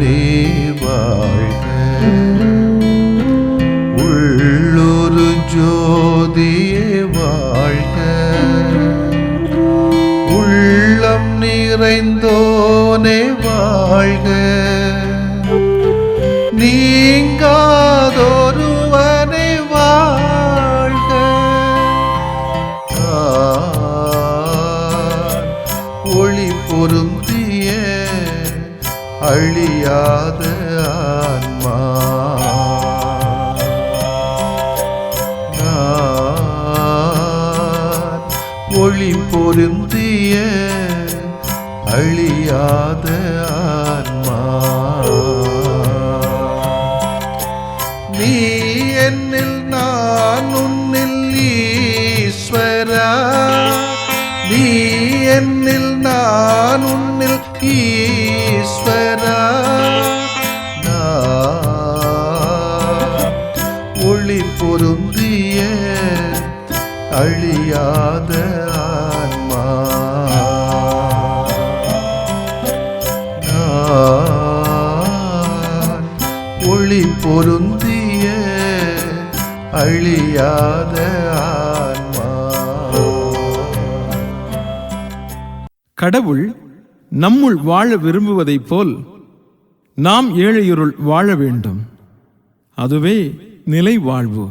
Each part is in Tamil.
உள்ளே வாழ்க. உள்ளொரு ஜோதியே வாழ்க. உள்ளம் நிறைந்தோனே வாழ்க. நீங்காதொருவனே வாழ்க. ஒளி பொருந்திய அழியாத ஆன்மா. ஒளி பொருந்திய அழியாத ஆன்மா. நீ என்னில் நான் உன்னில் ஈஸ்வரா. நீ என்னில் நான் உன்னில் ஈஸ்வரா. ஒளி பொருந்திய அழியாத ஆன்மா. ஒளி பொருந்திய அழியாத ஆன்மா. கடவுள் நம்முள் வாழ விரும்புவதைப் போல் நாம் ஏழையருள் வாழ வேண்டும். அதுவே நிலை வாழ்வு.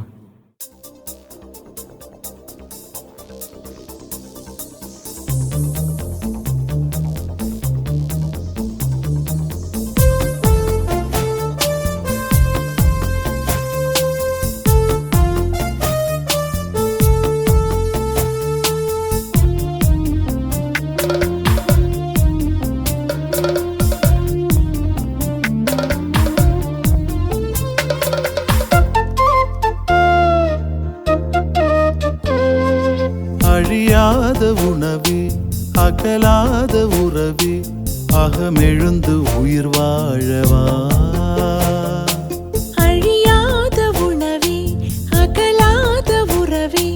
அழியாத உணவே, அகலாத உறவே, அகமெழுந்து உயிர் வாழவா. அழியாத உணவே, அகலாத உறவே,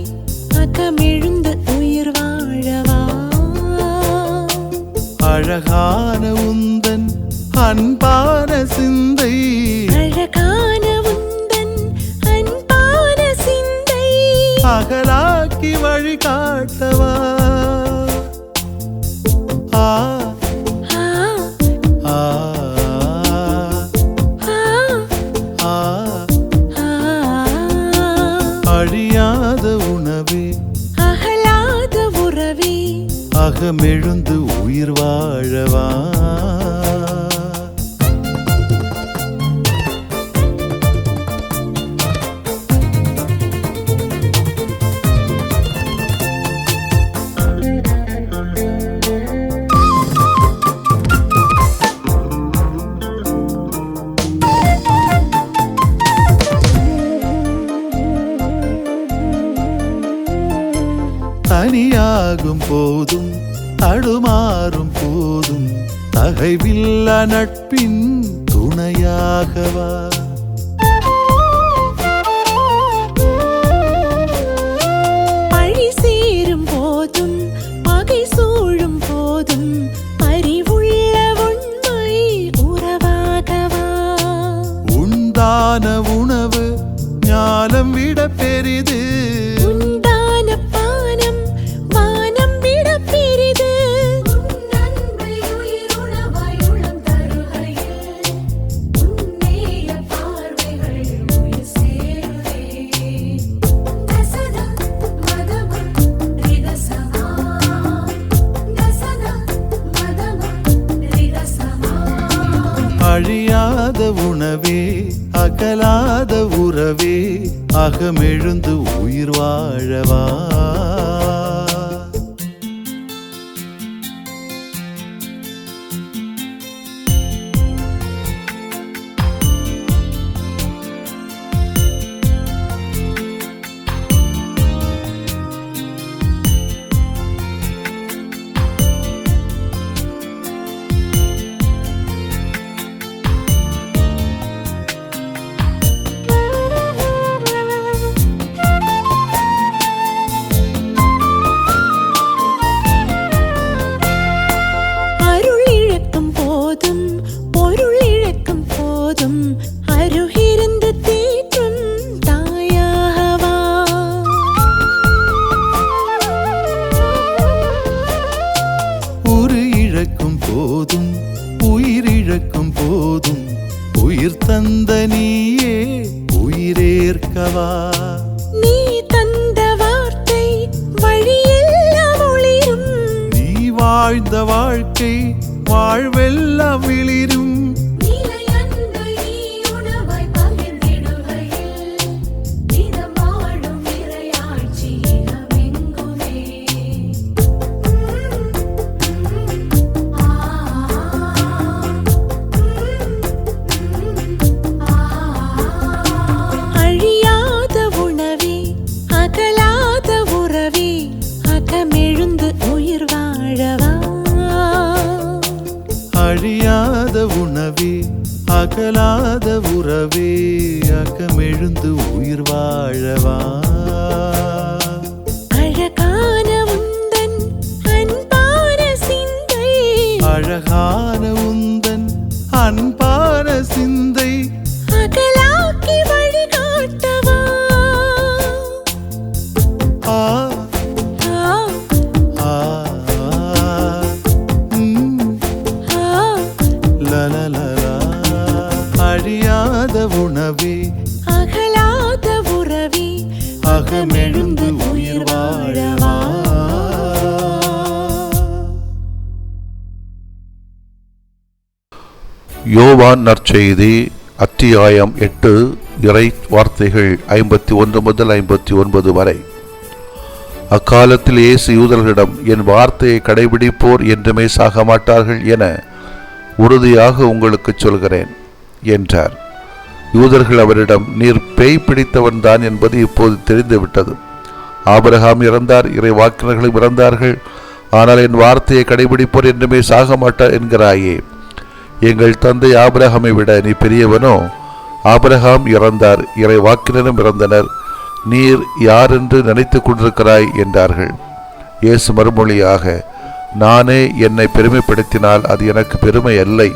அகமெழுந்து உயிர் வாழவா. அழகான உந்தன் அன்பான சிந்தை, அழகான உந்தன் அன்பான சிந்தை, அகலாக்கி வழிகாட்டவா. ஆ ஆ ஆ ஆ ஆ. அழியாத உணவே, அகலாத உறவே, அகமெழுந்து உயிர் வாழவா. தனியாகும் போதும் தடுமாறும் போதும் தகைவில்ல நட்பின் துணையாகவா. பழி சேரும் போதும் பகை சூழும் போதும் அறிவுள்ள உண்மை உறவாகவா. உண்டான உணவு ஞானம் விட பெரிது, உண்டான பானம் வானம் விட பெரிது. உன்னன்பை உயிருணவாய் உளம் தருகையில் உன்னேய பார்வைகள் உயிர் சேருதே. தசதம் மதமம் ரிதசமா, தசதம் மதமம் ரிதசமா. அழியாத உணவே, அகலாத உறவே, அகமெழுந்து உயிர் வாழவா. உயிரிழக்கும் போதும் உயிர் தந்த நீயே உயிரேற்கவா. நீ தந்த வார்த்தை வழியெல்லாம் ஒளிரும். நீ வாழ்ந்த வாழ்க்கை வாழ்வெல்லாம் விளிரும். அழியாத உணவே அகலாத உறவே அகமெழுந்து உயிர் வாழவா. அழகான உந்தன் அன்பான சிந்தை. அழகான உந்தன் அன்பான சிந்தை அகலாக்கி வழிகாட்டவா. ஆ அழியாத உணவே அகலாத உறவே அகமெழுந்து உயிர் வாழவா. யோவான் நற்செய்தி அத்தியாயம் 8 இறை வார்த்தைகள் 51 முதல் 59 வரை. அக்காலத்தில் இயேசு யூதர்களிடம், என் வார்த்தையை கடைபிடிப்போர் என்றுமே சாக மாட்டார்கள் என உறுதியாக உங்களுக்கு சொல்கிறேன் என்றார். யூதர்கள் அவரிடம், நீர் பேய் பிடித்தவன் தான் என்பது இப்போது தெரிந்துவிட்டது. ஆபிரகாம் இறந்தார், இறைவாக்கினர்களும் இறந்தார்கள். ஆனால் என் வார்த்தையை கடைபிடிப்போர் என்றுமே சாக மாட்டார் என்கிறாயே. எங்கள் தந்தை ஆபிரகாமை விட நீ பெரியவனோ? ஆபிரகாம் இறந்தார், இறைவாக்கினரும் இறந்தனர். நீர் யார் என்று நினைத்து கொண்டிருக்கிறாய் என்றார்கள். இயேசு மறுமொழியாக, நானே என்னை பெருமைப்படுத்தினால் அது எனக்கு பெருமை அல்ல.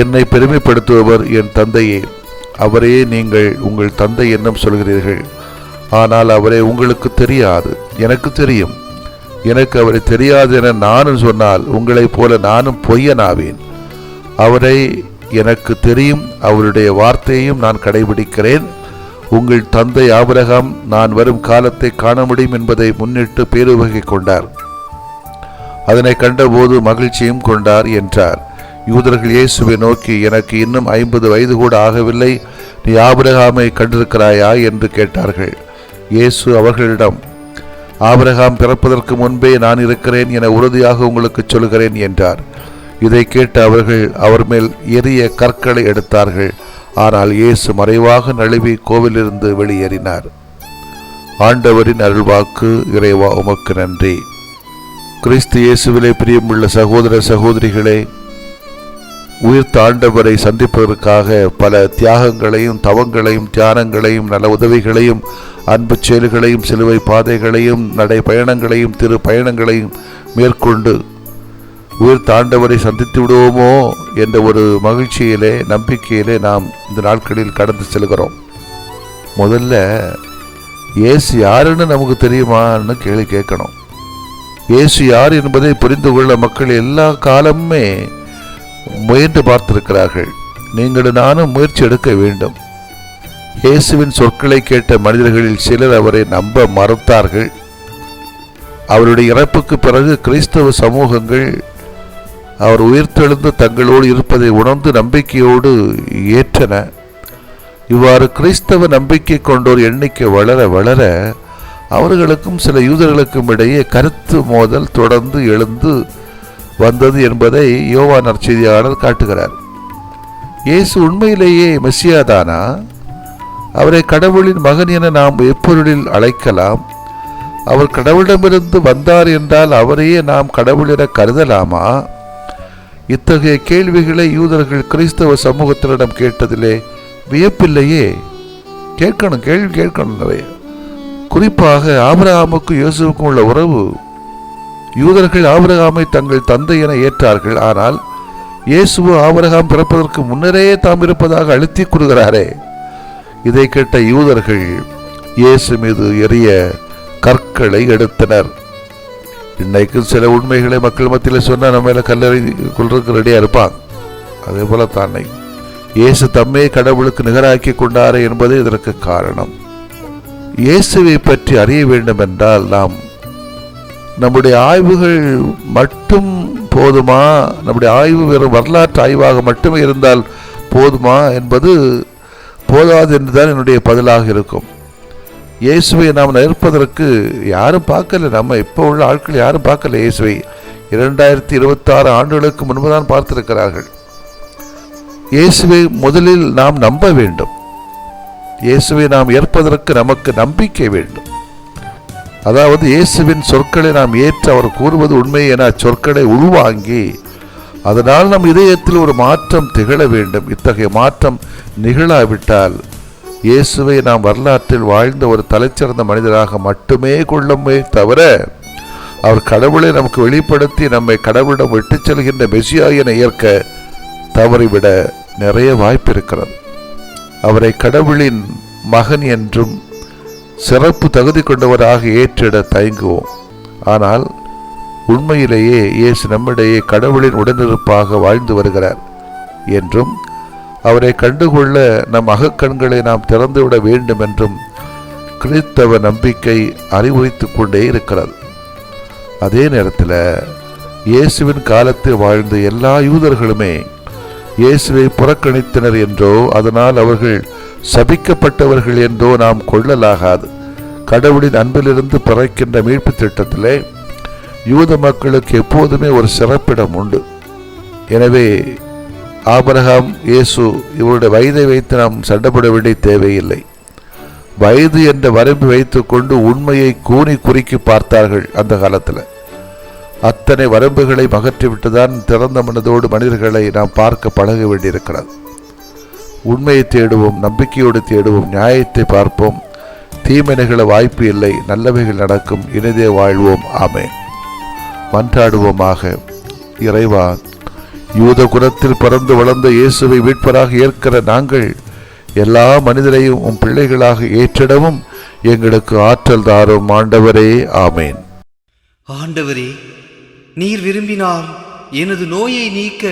என்னை பெருமைப்படுத்துபவர் என் தந்தையே. அவரே நீங்கள் உங்கள் தந்தை என்னும் சொல்கிறீர்கள். ஆனால் அவரை உங்களுக்கு தெரியாது, எனக்கு தெரியும். எனக்கு அவரை தெரியாது என நானும் சொன்னால் உங்களைப் போல நானும் பொய்யனாவேன். அவரை எனக்கு தெரியும், அவருடைய வார்த்தையையும் நான் கடைபிடிக்கிறேன். உங்கள் தந்தை ஆபிரகாம் நான் வரும் காலத்தை காண முடியும் என்பதை முன்னிட்டு பேருவகை கொண்டார். அதனை கண்டபோது மகிழ்ச்சியும் கொண்டார் என்றார். யூதர்கள் இயேசுவை நோக்கி, எனக்கு இன்னும் 50 வயது கூட ஆகவில்லை, நீ ஆபிரகாமை கண்டிருக்கிறாயா என்று கேட்டார்கள். இயேசு அவர்களிடம், ஆபிரகாம் பிறப்பதற்கு முன்பே நான் இருக்கிறேன் என உறுதியாக உங்களுக்கு சொல்கிறேன் என்றார். இதை கேட்டு அவர்கள் அவர் மேல் எரிய கற்களை எடுத்தார்கள். ஆனால் இயேசு மறைவாக நழுவி கோவிலிருந்து வெளியேறினார். ஆண்டவரின் அருள்வாக்கு. இறைவா உமக்கு நன்றி. கிறிஸ்து இயேசுவிலே பிரியமுள்ள சகோதர சகோதரிகளே, உயிர்த்த ஆண்டவரை சந்திப்பதற்காக பல தியாகங்களையும் தவங்களையும் தியானங்களையும் நல உதவிகளையும் அன்பு செயல்களையும் சிலுவை பாதைகளையும் நடை பயணங்களையும் திரு பயணங்களையும் மேற்கொண்டு உயிர்த்த ஆண்டவரை சந்தித்து விடுவோமோ என்ற ஒரு மகிழ்ச்சியிலே நம்பிக்கையிலே நாம் இந்த நாட்களில் கடந்து செல்கிறோம். முதல்ல இயேசு யாருன்னு நமக்கு தெரியுமான்னு கேள்வி கேட்கணும். இயேசு யார் என்பதை புரிந்து கொள்ள மக்கள் எல்லா காலமுமே முயன்று பார்த்திருக்கிறார்கள். நீங்களும் நானும் முயற்சி எடுக்க வேண்டும். இயேசுவின் சொற்களை கேட்ட மனிதர்களில் சிலர் அவரை நம்ப மறுத்தார்கள். அவருடைய இறப்புக்கு பிறகு கிறிஸ்தவ சமூகங்கள் அவர் உயிர்த்தெழுந்து தங்களோடு இருப்பதை உணர்ந்து நம்பிக்கையோடு ஏற்றன. இவ்வாறு கிறிஸ்தவ நம்பிக்கை கொண்டோர் எண்ணிக்கை வளர வளர அவர்களுக்கும் சில யூதர்களுக்கும் இடையே கருத்து மோதல் தொடர்ந்து எழுந்து வந்தது என்பதை யோவான் நற்செய்தியாளர் காட்டுகிறார். இயேசு உண்மையிலேயே மெசியாதானா? அவரை கடவுளின் மகன் என நாம் எப்பொருளில் அழைக்கலாம்? அவர் கடவுளிடமிருந்து வந்தார் என்றால் அவரையே நாம் கடவுள் என கருதலாமா? இத்தகைய கேள்விகளை யூதர்கள் கிறிஸ்தவ சமூகத்தினரிடம் கேட்டதிலே வியப்பில்லையே. கேள்வி கேட்கணும் நிறைய. குறிப்பாக ஆபிரகாமுக்கும் யோசுவுக்கும் உள்ள உறவு. யூதர்கள் ஆபிரகாமை தங்கள் தந்தை என ஏற்றார்கள். ஆனால் இயேசுவோ ஆபிரகாம் பிறப்பதற்கு முன்னரே தாம் இருப்பதாக அழுத்தி கூறுகிறாரே. இதை கேட்ட யூதர்கள் இயேசு மீது எரிய கற்களை எடுத்தனர். இன்னைக்கும் சில உண்மைகளை மக்கள் மத்தியில் சொன்னா நம்ம மேல கல்லறை கொள்றதுக்கு ரெடியா இருப்பாங்க. அதே போல தானே இயேசு தம்மே கடவுளுக்கு நிகராக்கி கொண்டாரே என்பது இதற்கு காரணம். இயேசுவை பற்றி அறிய வேண்டும் என்றால் நாம் நம்முடைய ஆய்வுகள் மட்டும் போதுமா, நம்முடைய ஆய்வு வெறும் வரலாற்று ஆய்வாக மட்டுமே இருந்தால் போதுமா என்பது போதாது என்றுதான் என்னுடைய பதிலாக இருக்கும். இயேசுவை நாம் நிற்பதற்கு யாரும் பார்க்கல, நம்ம இப்போ உள்ள ஆட்கள் யாரும் பார்க்கல. இயேசுவை 2026 ஆண்டுகளுக்கு முன்புதான் பார்த்திருக்கிறார்கள். இயேசுவை முதலில் நாம் நம்ப வேண்டும். இயேசுவை நாம் ஏற்பதற்கு நமக்கு நம்பிக்கை வேண்டும். அதாவது இயேசுவின் சொற்களை நாம் ஏற்று அவர் கூறுவது உண்மை என சொற்களை உள்வாங்கி அதனால் நம் இதயத்தில் ஒரு மாற்றம் திகழ வேண்டும். இத்தகைய மாற்றம் நிகழாவிட்டால் இயேசுவை நாம் வரலாற்றில் வாழ்ந்த ஒரு தலைச்சிறந்த மனிதராக மட்டுமே கொள்ளுமே தவிர அவர் கடவுளை நமக்கு வெளிப்படுத்தி நம்மை கடவுளிடம் விட்டுச் செல்கின்ற மெசியா என ஏற்க தவறிவிட நிறைய வாய்ப்பு இருக்கிறது. அவரை கடவுளின் மகன் என்றும் சிறப்பு தகுதி கொண்டவராக ஏற்றிட தயங்குவோம். ஆனால் உண்மையிலேயே இயேசு நம்மிடையே கடவுளின் உடனிருப்பாக வாழ்ந்து வருகிறார் என்றும் அவரை கண்டுகொள்ள நம் அகக்கண்களை நாம் திறந்துவிட வேண்டும் என்றும் கிறிஸ்தவ நம்பிக்கை அறிவுறுத்திக் கொண்டே இருக்கிறது. அதே நேரத்தில் இயேசுவின் காலத்தில் வாழ்ந்த எல்லா யூதர்களுமே இயேசுவை புறக்கணித்தனர் என்றோ அதனால் அவர்கள் சபிக்கப்பட்டவர்கள் என்றோ நாம் கொள்ளலாகாது. கடவுளின் அன்பிலிருந்து பிறக்கின்ற மீட்பு திட்டத்திலே யூத மக்களுக்கு எப்போதுமே ஒரு சிறப்பிடம் உண்டு. எனவே ஆபிரகாம், இயேசு இவருடைய வயதை வைத்து நாம் சண்டைப்பட வேண்டிய தேவையில்லை. வயது என்ற வரம்பு வைத்துக் கொண்டு உண்மையை கூனி குறுக்கி பார்த்தார்கள் அந்த காலத்தில். அத்தனை வரம்புகளை அகற்றிவிட்டுதான் திறந்த மனதோடு மனிதர்களை நாம் பார்க்க பழக வேண்டியிருக்கிறது. உண்மையை தேடுவோம், நம்பிக்கையோடு தேடுவோம், நியாயத்தை பார்ப்போம். தீமை நிகழ வாய்ப்பு இல்லை, நல்லவைகள் நடக்கும். இனிதே வாழ்வோம். ஆமென். மன்றாடுவோமாக. இறைவா, யூத குலத்தில் பிறந்து வளர்ந்த இயேசுவை மீட்பராக ஏற்கிற நாங்கள் எல்லா மனிதரையும் உம் பிள்ளைகளாக ஏற்றிடவும் எங்களுக்கு ஆற்றல் தாரும். ஆண்டவரே, ஆமேன். ஆண்டவரே, நீர் விரும்பினால் எனது நோயை நீக்க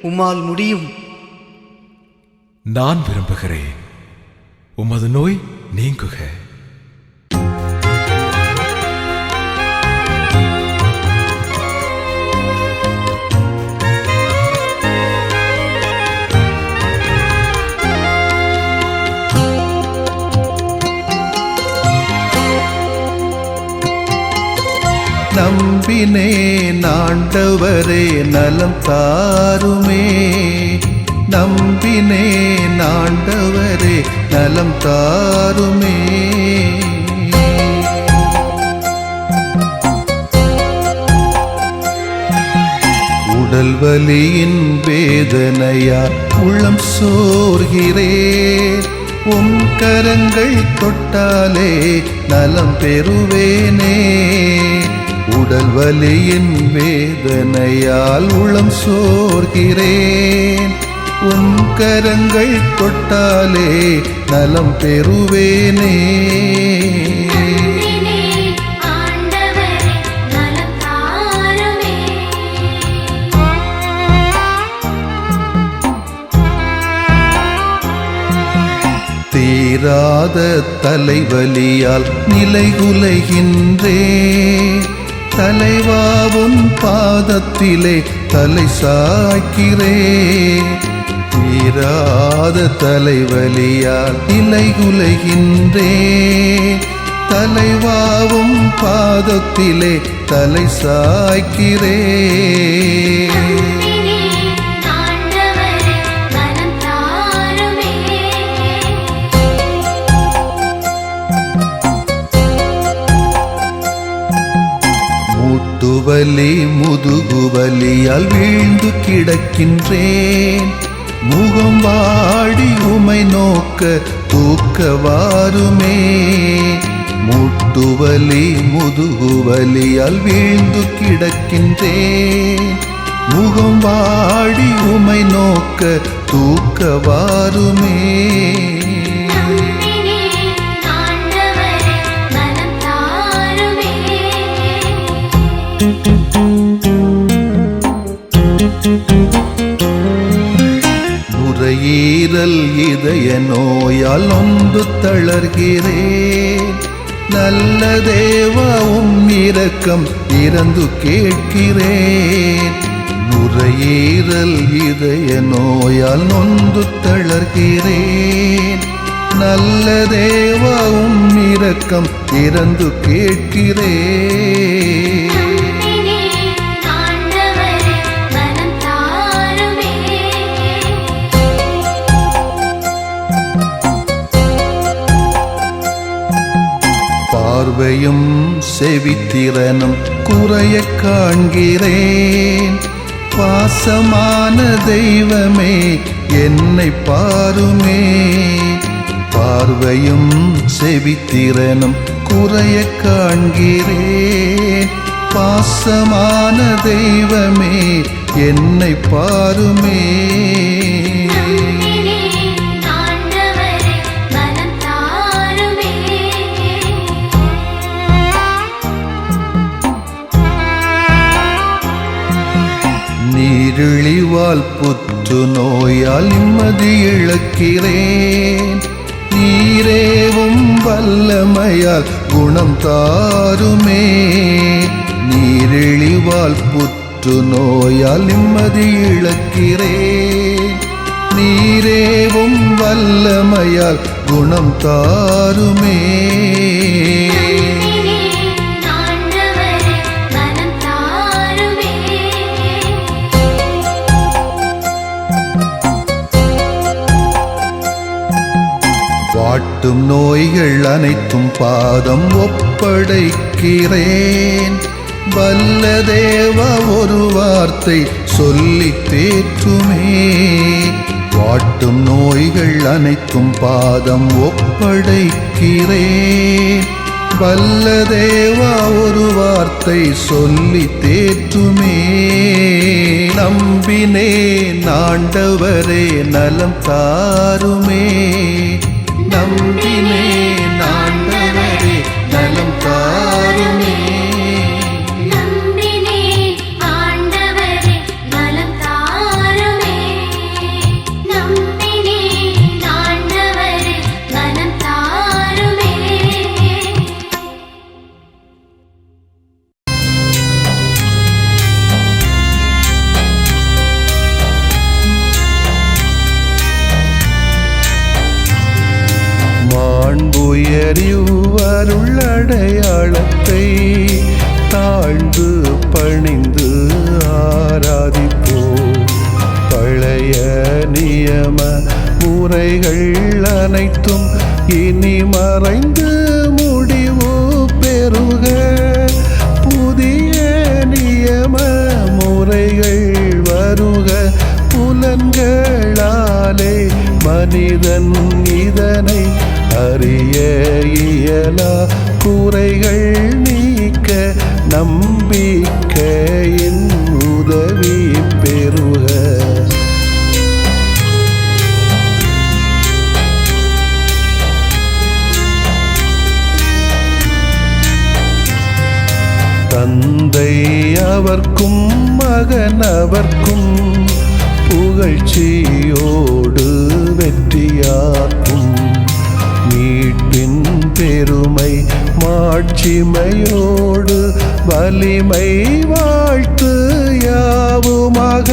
உம்மால் முடியும். நான் விரும்புகிறேன், உமது நோய் நீங்குக. நம்பினேன் ஆண்டவரே, நலம் தாருமே. நம்பினேன் ஆண்டவரே, நலம் தாருமே. உடல் வலியின் வேதனையா உள்ளம் சோர்கிறேன். உம் கரங்கள் தொட்டாலே நலம் பெறுவேனே. உடல் வலியின் வேதனையால் உளம் சோர்கிறேன். உன் கரங்கள் தொட்டாலே நலம் பெறுவேனே. தீராத தலைவலியால் நிலைகுலைகின்றேன். தலைவாவும் பாதத்திலே தலை சாய்க்கிறேன். தீராத தலைவலியால் நிலைகுலைகின்றேன். தலைவாவும் பாதத்திலே தலை சாய்க்கிறேன். முட்டுவலி முதுகுவலியால் வீழ்ந்து கிடக்கின்றேன். முகம் வாடி உமை நோக்க தூக்கவாருமே. முட்டுவலி முதுகுவலியால் வீழ்ந்து கிடக்கின்றேன். முகம் வாடி உமை நோக்க தூக்கவாருமே. நுரையீரல் இதய நோயால் நொந்து தளர்கிறேன். நல்ல தேவா உம் இரக்கம் இறந்து கேட்கிறேன். நுரையீரல் இதய நோயால் நொந்து தளர்கிறேன். நல்ல தேவா உம் இரக்கம் இறந்து கேட்கிறேன். பார்வையும் செவித்திறனும் குறைய காண்கிறேன். பாசமான தெய்வமே என்னை பாருமே. பார்வையும் செவித்திறனும் குறைய காண்கிறேன். பாசமான தெய்வமே என்னை பாருமே. நீரிழிவால் புற்று நோயால் நிம்மதி இழக்கிறேன். நீரேவும் வல்லமையால் குணம் தாருமே. நீரிழிவால் புற்று நோயால் நிம்மதி இழக்கிறேன். நீரேவும் வல்லமையால் குணம் தாருமே. வாட்டும் நோய்கள் அனைத்தும் பாதம் ஒப்படைக்கிறேன். வல்ல தேவா ஒரு வார்த்தை சொல்லி தேற்றுமே. வாட்டும் நோய்கள் அனைத்தும் பாதம் ஒப்படைக்கிறேன். வல்ல தேவா ஒரு வார்த்தை சொல்லி தேற்றுமே. நம்பினேன் ஆண்டவரே நலம் தாருமே. நம்பினேன் ஆண்டவரே நலம் தாருமே. நம்பினேன் ஆண்டவரே நலம் தாருமே. நம்பினேன் ஆண்டவரே நலம் தாருமே. மாண்புயரிவருள்ளடையாளத்தை தாழ்ந்து பணிந்து ஆராதிப்போம். பழைய நியம முறைகள் அனைத்தும் இனி மறைந்து முடிவு பெறுக. புதிய நியம முறைகள் வருக. புலன்களாலே மனிதன் இதனை அறிய இயலா. குறைகள் நீக்க நம்பிக்கையின் உதவி பெறுக. தந்தை அவர்க்கும் மகன் அவர்க்கும் புகழ்ச்சியோடு வெற்றியாக்கும். மீட்பின் பெருமை மாட்சிமையோடு வலிமை வாழ்த்து யாவுமாக.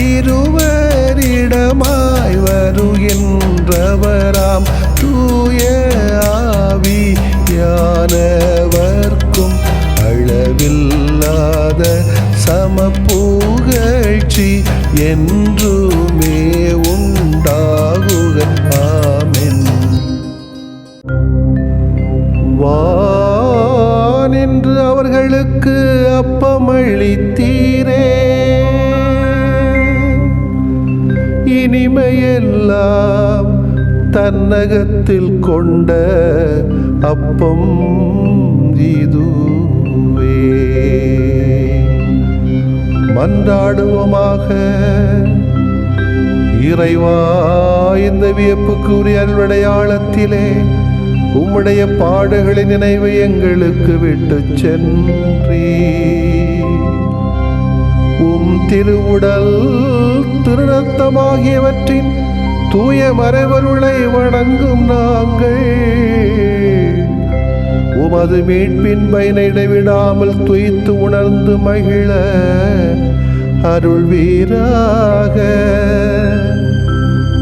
இருவரிடமாய் வருகின்றவராம் தூய ஆவியானவர்க்கும் அளவில்லாத சமப்புகழ்ச்சி என்றுமே உண்டாகுக. ஆமென். வானின்று அவர்களுக்கு அப்பமளித்தீரே. இனிமையெல்லாம் தன்னகத்தில் கொண்ட அப்பம் இதுவே. மன்றாடுவோமாக. இறைவா, இந்த வியப்புக்குரிய அருளடையாளத்திலே உம்முடைய பாடுகளின் நினைவை எங்களுக்கு விட்டு சென்றீ. உம் திருவுடல் திருநத்தமாகியவற்றின் தூய மறைபொருளை வணங்கும் நாங்கள் உமது மீட்பின் பயனை இடைவிடாமல் துய்த்து உணர்ந்து மகிழ அருள்வீராக.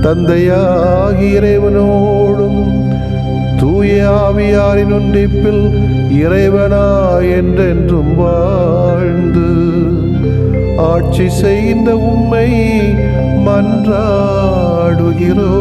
தந்தையாகி இறைவனோடும் தூய ஆவியாரின் ஒன்றிப்பில் இறைவனா என்றென்றும் வாழ்ந்து ஆட்சி செய்கின்ற உம்மை மன்றாடுகிறோ.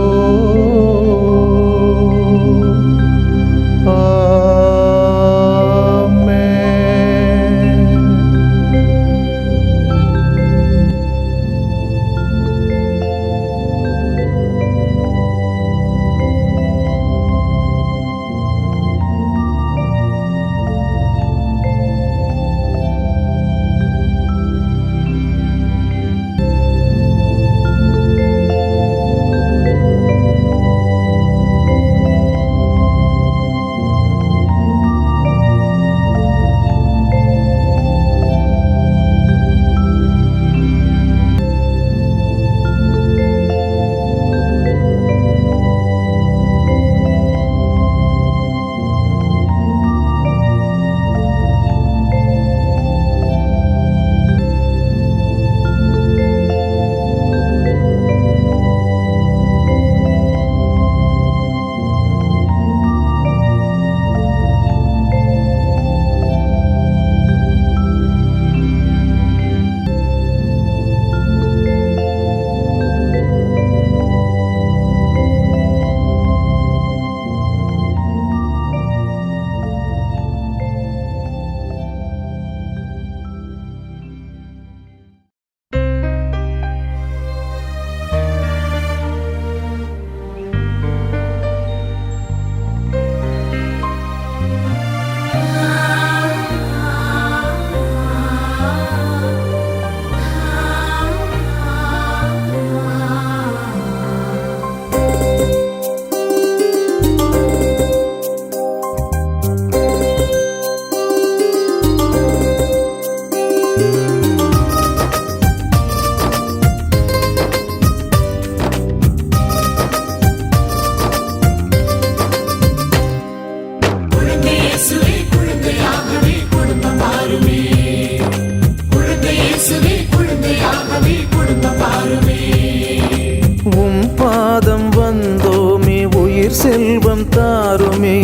செல்வம் தாருமே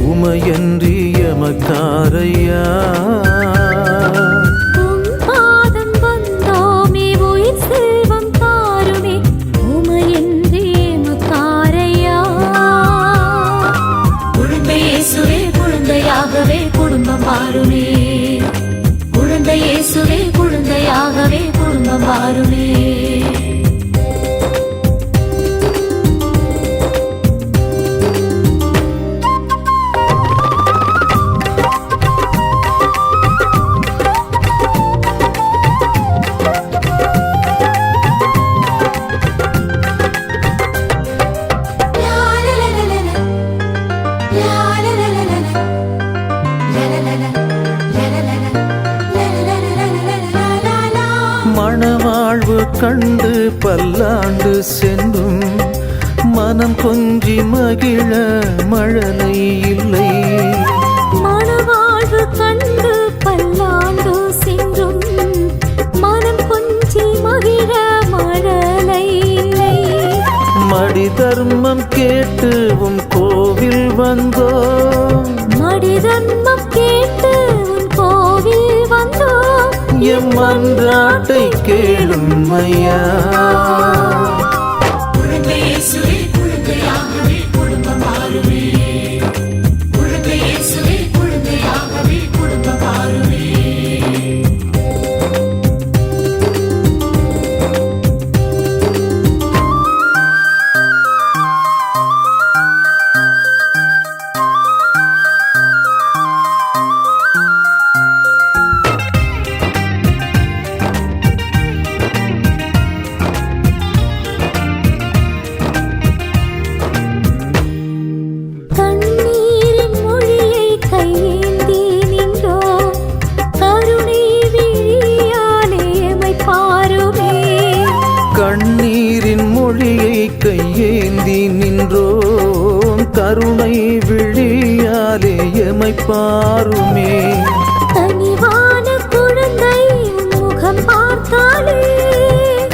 உமையன்றி எமக்காரையா. பாதம் வந்தோமே உயிர் செல்வம் தாருமே உமையன்றி எமக்காரையா. குழந்தை இயேசுவே குழந்தையாகவே குடும்பம் மாறுமே. குழந்தை இயேசுவே குழந்தையாகவே குடும்பம் மாறுமே. மணவாழ்வு கண்டு பல்லாண்டு சென்றும் மனம் கொஞ்சி மகிழ மழலை இல்லை. மணவாழ்வு கண்டு பல்லாண்டு சென்றும் மனம் கொஞ்சி மகிழ மழலை இல்லை. மடி தர்மம் கேட்டு உன் கோவில் வந்தோ. மடி தர்மம் கேட்டு உன் கோவில் வந்தோ. எம் மன்றாட்டை கேளும் ஐயா. குழந்தை இயேசுவே குழந்தையாகவே குடும்பம் மாறுமே. குழந்தை இயேசுவே குழந்தையாகவே குடும்பம் மாறுமே. கண்ணீரின் மொழியை கையேந்தி நின்றோம், கருணை விழியாலே எமை பாருமே. கனிவான குழந்தை முகம் பார்த்தாலே,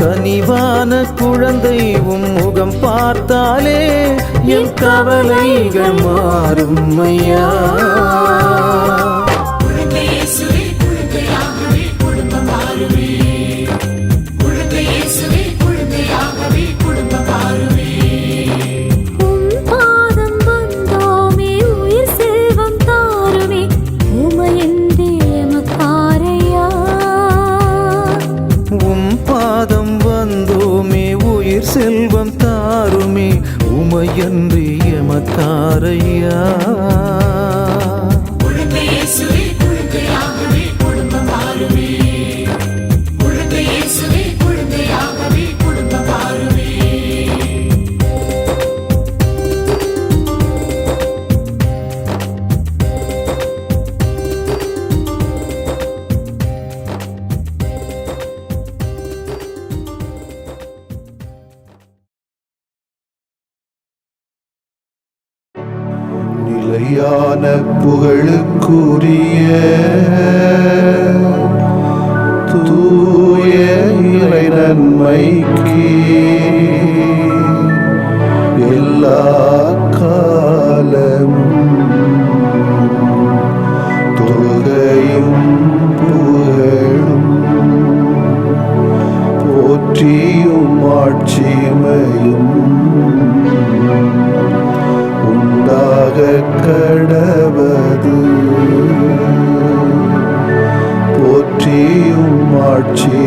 கனிவான குழந்தை முகம் பார்த்தாலே என் கவலைகள் மாறும் ஐயா. செல்வம் தாருமே உமையன்றி எமக்காரையா. நிலையான புகழுக்குரிய தூய இறை நன்மைக்கு எல்லா காலமும் தொழுகையும் புகழும் போற்றியும் ஆட்சிமையும் உண்டாக கடவது. போற்றியும் ஆட்சி